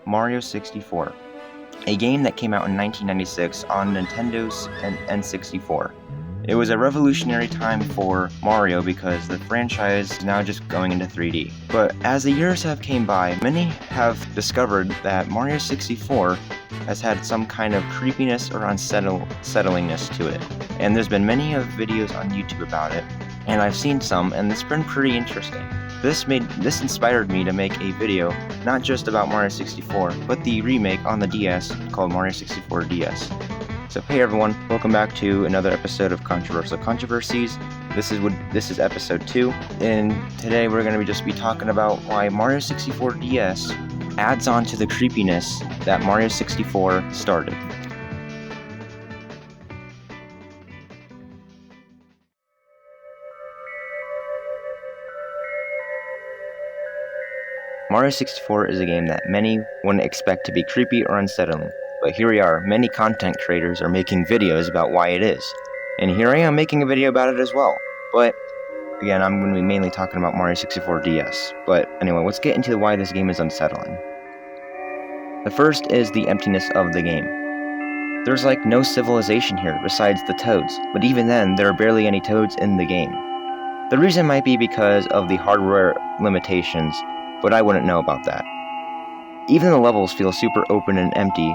Mario 64, a game that came out in 1996 on Nintendo's N64. It was a revolutionary time for Mario because the franchise is now just going into 3D. But as the years have came by, many have discovered that Mario 64 has had some kind of creepiness or unsettlingness to it. And there's been many of videos on YouTube about it, and I've seen some, and it's been pretty interesting. This inspired me to make a video not just about Mario 64, but the remake on the DS called Mario 64 DS. So hey everyone, welcome back to another episode of Controversial Controversies. This is episode 2, and today we're going to just be talking about why Mario 64 DS adds on to the creepiness that Mario 64 started. Mario 64 is a game that many wouldn't expect to be creepy or unsettling, but here we are, many content creators are making videos about why it is. And here I am making a video about it as well. But again, I'm going to be mainly talking about Mario 64 DS. But anyway, let's get into why this game is unsettling. The first is the emptiness of the game. There's like no civilization here besides the toads, but even then, there are barely any toads in the game. The reason might be because of the hardware limitations, but I wouldn't know about that. Even the levels feel super open and empty.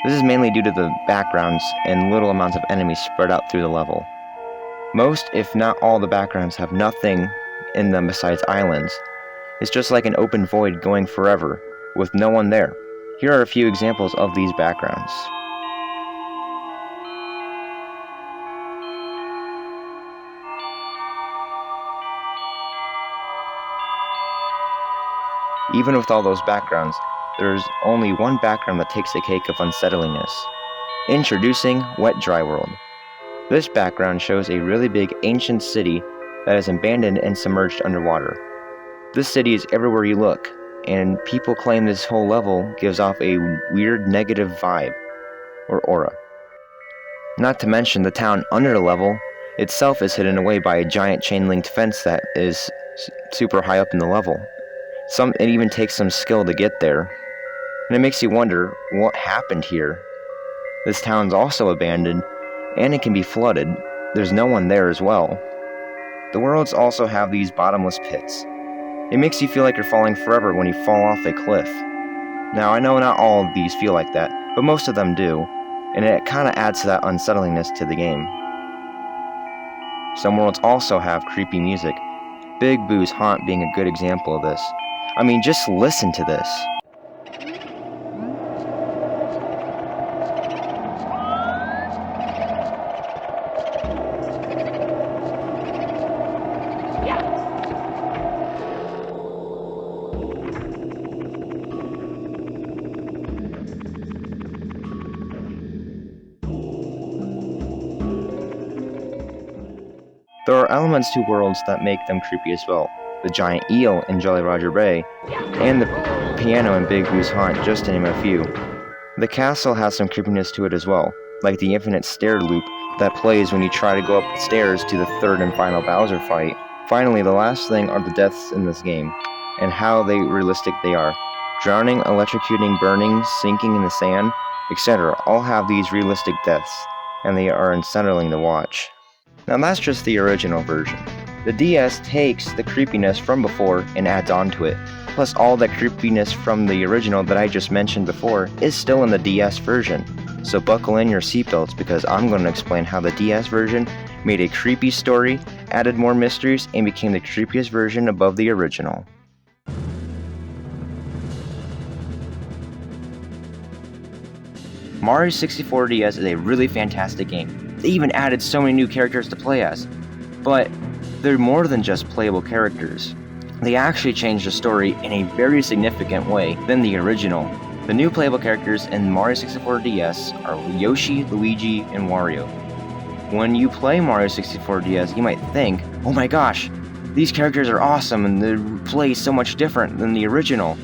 This is mainly due to the backgrounds and little amounts of enemies spread out through the level. Most, if not all, the backgrounds have nothing in them besides islands. It's just like an open void going forever, with no one there. Here are a few examples of these backgrounds. Even with all those backgrounds, there's only one background that takes the cake of unsettlingness. Introducing Wet Dry World. This background shows a really big ancient city that is abandoned and submerged underwater. This city is everywhere you look, and people claim this whole level gives off a weird negative vibe, or aura. Not to mention the town under the level itself is hidden away by a giant chain-linked fence that is super high up in the level. It even takes some skill to get there, and it makes you wonder what happened here. This town's also abandoned, and it can be flooded. There's no one there as well. The worlds also have these bottomless pits. It makes you feel like you're falling forever when you fall off a cliff. Now, I know not all of these feel like that, but most of them do, and it kinda adds to that unsettlingness to the game. Some worlds also have creepy music, Big Boo's Haunt being a good example of this. I mean, just listen to this. There are elements to worlds that make them creepy as well. The giant eel in Jolly Roger Bay, and the piano in Big Boo's Haunt, just to name a few. The castle has some creepiness to it as well, like the infinite stair loop that plays when you try to go up the stairs to the third and final Bowser fight. Finally, the last thing are the deaths in this game, and how realistic they are. Drowning, electrocuting, burning, sinking in the sand, etc. all have these realistic deaths, and they are unsettling to watch. Now that's just the original version. The DS takes the creepiness from before and adds on to it. Plus all the creepiness from the original that I just mentioned before is still in the DS version. So buckle in your seatbelts because I'm going to explain how the DS version made a creepy story, added more mysteries, and became the creepiest version above the original. Mario 64 DS is a really fantastic game. They even added so many new characters to play as. But they're more than just playable characters. They actually changed the story in a very significant way than the original. The new playable characters in Mario 64 DS are Yoshi, Luigi, and Wario. When you play Mario 64 DS, you might think, oh my gosh, these characters are awesome and they play so much different than the original.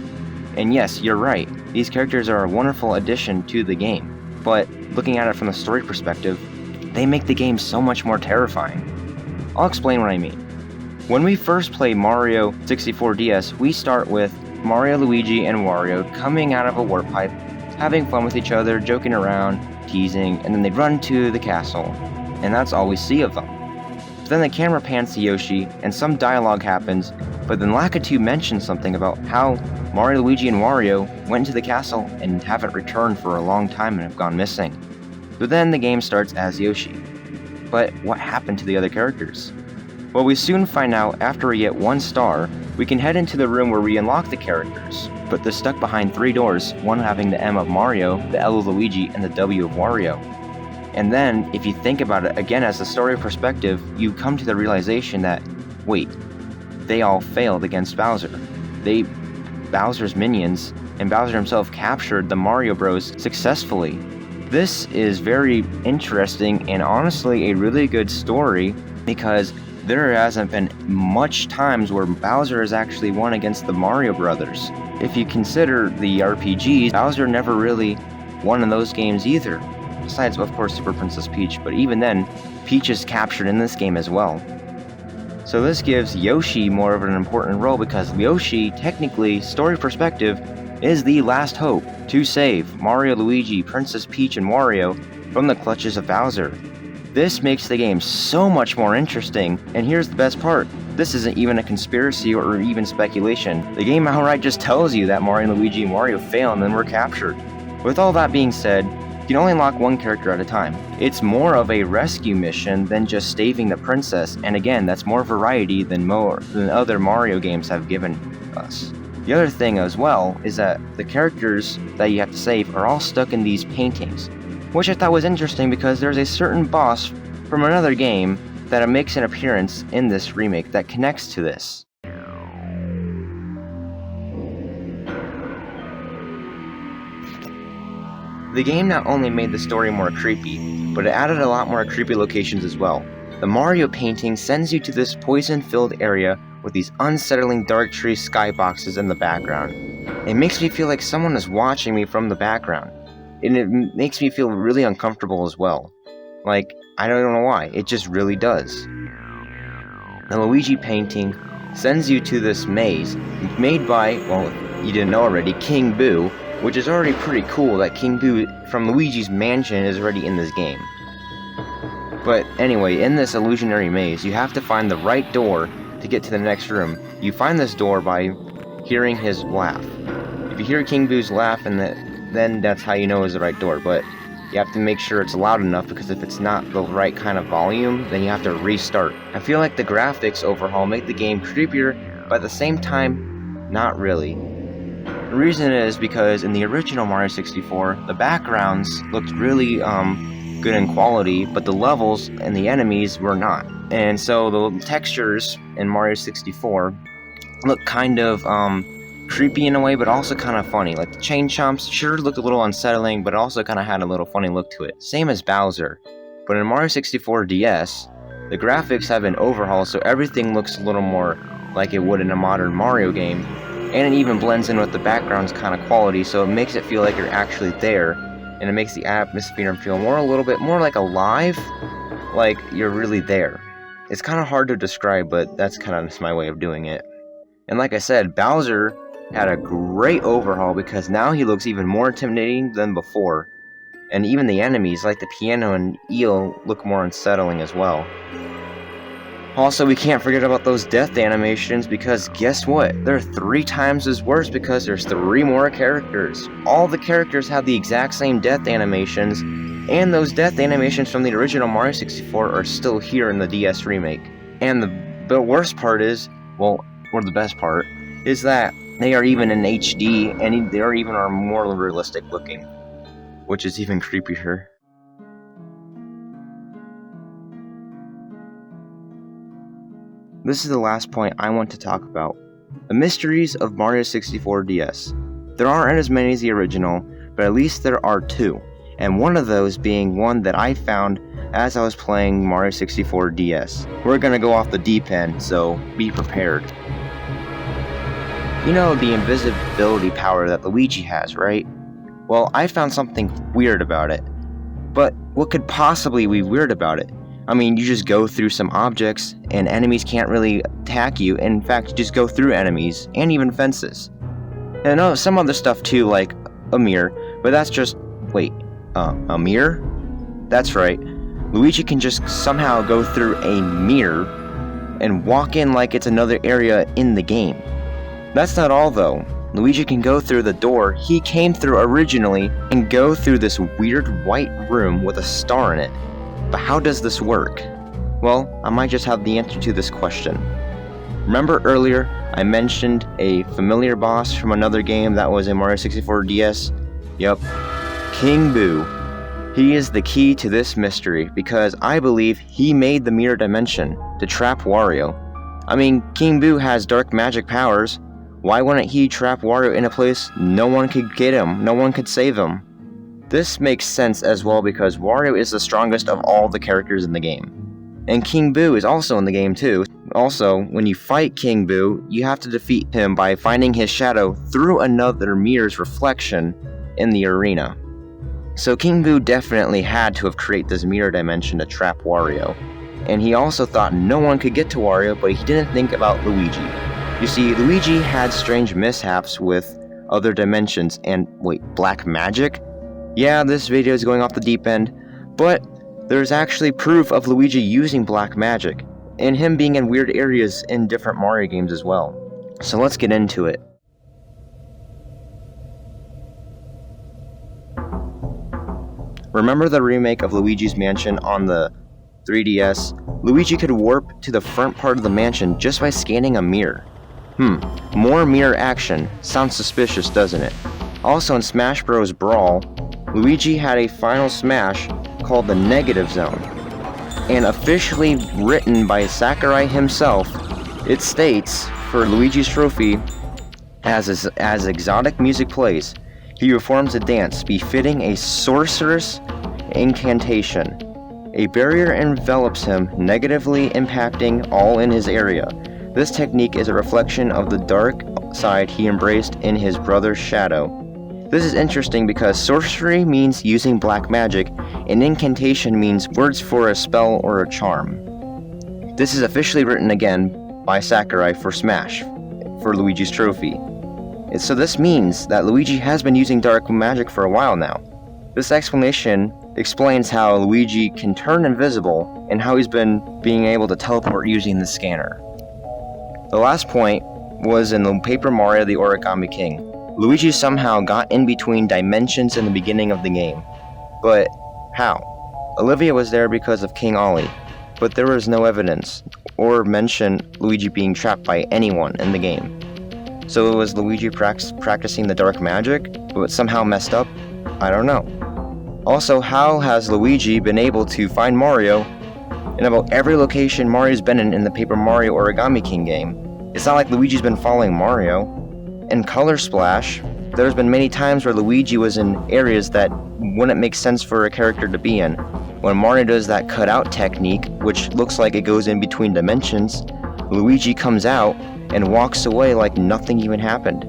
And yes, you're right, these characters are a wonderful addition to the game. But looking at it from the story perspective, they make the game so much more terrifying. I'll explain what I mean. When we first play Mario 64 DS, we start with Mario, Luigi, and Wario coming out of a warp pipe, having fun with each other, joking around, teasing, and then they'd run to the castle. And that's all we see of them. But then the camera pans to Yoshi, and some dialogue happens, but then Lakitu mentions something about how Mario, Luigi, and Wario went into the castle and haven't returned for a long time and have gone missing. So then the game starts as Yoshi. But what happened to the other characters? Well, we soon find out after we get 1 star, we can head into the room where we unlock the characters, but they're stuck behind 3 doors, one having the M of Mario, the L of Luigi, and the W of Wario. And then, if you think about it again as a story perspective, you come to the realization that, wait, they all failed against Bowser. Bowser's minions, and Bowser himself captured the Mario Bros successfully. This is very interesting and honestly a really good story because there hasn't been much times where Bowser has actually won against the Mario Brothers. If you consider the RPGs, Bowser never really won in those games either. Besides, of course, Super Princess Peach, but even then, Peach is captured in this game as well. So this gives Yoshi more of an important role because Yoshi, technically, story perspective, is the last hope to save Mario, Luigi, Princess Peach, and Wario from the clutches of Bowser. This makes the game so much more interesting, and here's the best part. This isn't even a conspiracy or even speculation. The game outright just tells you that Mario, Luigi, and Wario fail and then were captured. With all that being said, you can only unlock 1 character at a time. It's more of a rescue mission than just saving the princess, and again, that's more variety than other Mario games have given us. The other thing as well is that the characters that you have to save are all stuck in these paintings, which I thought was interesting because there's a certain boss from another game that makes an appearance in this remake that connects to this. The game not only made the story more creepy, but it added a lot more creepy locations as well. The Mario painting sends you to this poison-filled area with these unsettling dark tree skyboxes in the background. It makes me feel like someone is watching me from the background, and it makes me feel really uncomfortable as well. Like, I don't know why, it just really does. The Luigi painting sends you to this maze made by, well, you didn't know already, King Boo, which is already pretty cool that King Boo from Luigi's Mansion is already in this game. But anyway, in this illusionary maze, you have to find the right door to get to the next room. You find this door by hearing his laugh. If you hear King Boo's laugh, then that's how you know it's the right door, but you have to make sure it's loud enough because if it's not the right kind of volume, then you have to restart. I feel like the graphics overhaul make the game creepier, but at the same time, not really. The reason is because in the original Mario 64, the backgrounds looked really good in quality, but the levels and the enemies were not. And so the textures in Mario 64 look kind of creepy in a way, but also kind of funny. Like the chain chomps sure looked a little unsettling, but also kind of had a little funny look to it. Same as Bowser. But in Mario 64 DS, the graphics have been overhauled so everything looks a little more like it would in a modern Mario game. And it even blends in with the background's kind of quality, so it makes it feel like you're actually there. And it makes the atmosphere feel a little bit more like alive, like you're really there. It's kind of hard to describe, but that's kind of just my way of doing it. And like I said, Bowser had a great overhaul because now he looks even more intimidating than before. And even the enemies, like the piano and eel, look more unsettling as well. Also, we can't forget about those death animations because guess what? They're 3 times as worse because there's 3 more characters. All the characters have the exact same death animations, and those death animations from the original Mario 64 are still here in the DS remake. And the worst part is, well, or the best part, is that they are even in HD, and they are even more realistic looking, which is even creepier. This is the last point I want to talk about. The mysteries of Mario 64 DS. There aren't as many as the original, but at least there are 2. And one of those being one that I found as I was playing Mario 64 DS. We're gonna go off the deep end, so be prepared. You know the invisibility power that Luigi has, right? Well, I found something weird about it. But what could possibly be weird about it? I mean, you just go through some objects, and enemies can't really attack you. In fact, you just go through enemies, and even fences. And some other stuff too, like a mirror, but that's just, wait, a mirror? That's right, Luigi can just somehow go through a mirror and walk in like it's another area in the game. That's not all though. Luigi can go through the door he came through originally and go through this weird white room with a star in it. But how does this work? Well, I might just have the answer to this question. Remember earlier I mentioned a familiar boss from another game that was in Mario 64 DS? Yup, King Boo. He is the key to this mystery because I believe he made the mirror dimension to trap Wario. I mean, King Boo has dark magic powers. Why wouldn't he trap Wario in a place no one could get him, no one could save him? This makes sense as well because Wario is the strongest of all the characters in the game. And King Boo is also in the game too. Also, when you fight King Boo, you have to defeat him by finding his shadow through another mirror's reflection in the arena. So King Boo definitely had to have created this mirror dimension to trap Wario. And he also thought no one could get to Wario, but he didn't think about Luigi. You see, Luigi had strange mishaps with other dimensions and, wait, black magic? Yeah, this video is going off the deep end, but there's actually proof of Luigi using black magic, and him being in weird areas in different Mario games as well. So let's get into it. Remember the remake of Luigi's Mansion on the 3DS? Luigi could warp to the front part of the mansion just by scanning a mirror. More mirror action. Sounds suspicious, doesn't it? Also in Smash Bros. Brawl, Luigi had a final smash called the Negative Zone. And officially written by Sakurai himself, it states, for Luigi's trophy, as exotic music plays, he performs a dance befitting a sorceress incantation. A barrier envelops him, negatively impacting all in his area. This technique is a reflection of the dark side he embraced in his brother's shadow. This is interesting because sorcery means using black magic, and incantation means words for a spell or a charm. This is officially written again by Sakurai for Smash, for Luigi's trophy. So this means that Luigi has been using dark magic for a while now. This explanation explains how Luigi can turn invisible and how he's been being able to teleport using the scanner. The last point was in the Paper Mario the Origami King. Luigi somehow got in between dimensions in the beginning of the game. But how? Olivia was there because of King Ollie, but there was no evidence or mention Luigi being trapped by anyone in the game. So was Luigi practicing the dark magic, but somehow messed up? I don't know. Also, how has Luigi been able to find Mario in about every location Mario's been in the Paper Mario Origami King game? It's not like Luigi's been following Mario. In Color Splash, there's been many times where Luigi was in areas that wouldn't make sense for a character to be in. When Mario does that cutout technique, which looks like it goes in between dimensions, Luigi comes out and walks away like nothing even happened.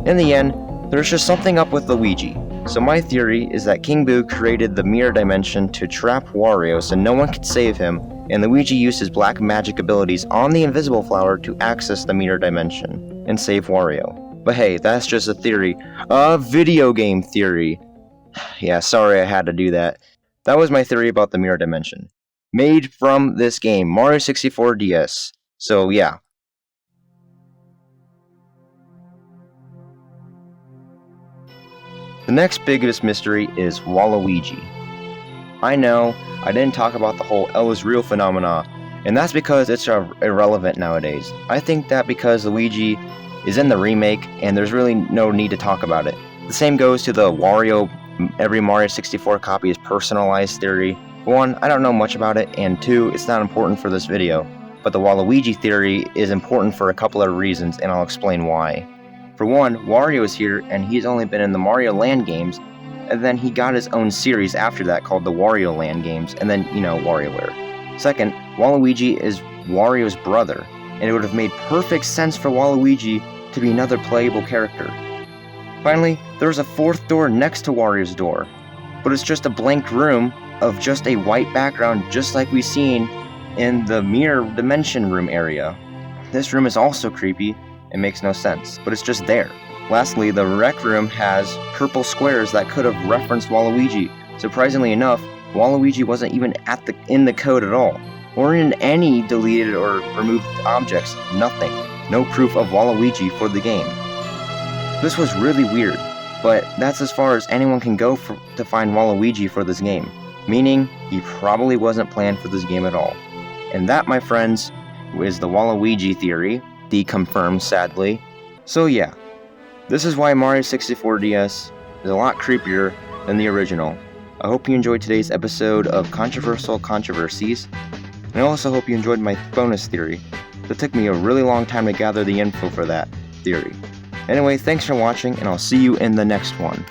In the end, there's just something up with Luigi. So my theory is that King Boo created the mirror dimension to trap Wario so no one could save him, and Luigi used his black magic abilities on the invisible flower to access the mirror dimension and save Wario. But hey, that's just a theory. A video game theory. Yeah, sorry I had to do that. That was my theory about the mirror dimension. Made from this game, Mario 64 DS. So yeah. The next biggest mystery is Waluigi. I know, I didn't talk about the whole El is real phenomena, and that's because it's irrelevant nowadays. I think that because Luigi is in the remake, and there's really no need to talk about it. The same goes to the Wario, every Mario 64 copy is personalized theory. For one, I don't know much about it, and two, it's not important for this video. But the Waluigi theory is important for a couple of reasons, and I'll explain why. For one, Wario is here, and he's only been in the Mario Land games, and then he got his own series after that called the Wario Land games, and then, WarioWare. Second, Waluigi is Wario's brother, and it would have made perfect sense for Waluigi to be another playable character. Finally, there's a fourth door next to Wario's door, but it's just a blank room of just a white background just like we've seen in the mirror dimension room area. This room is also creepy and makes no sense, but it's just there. Lastly, the Rec Room has purple squares that could have referenced Waluigi. Surprisingly enough, Waluigi wasn't even in the code at all, or in any deleted or removed objects. Nothing. No proof of Waluigi for the game. This was really weird, but that's as far as anyone can go to find Waluigi for this game, meaning he probably wasn't planned for this game at all. And that, my friends, is the Waluigi theory, deconfirmed sadly. So yeah, this is why Mario 64 DS is a lot creepier than the original. I hope you enjoyed today's episode of Controversial Controversies, and I also hope you enjoyed my bonus theory. It took me a really long time to gather the info for that theory. Anyway, thanks for watching, and I'll see you in the next one.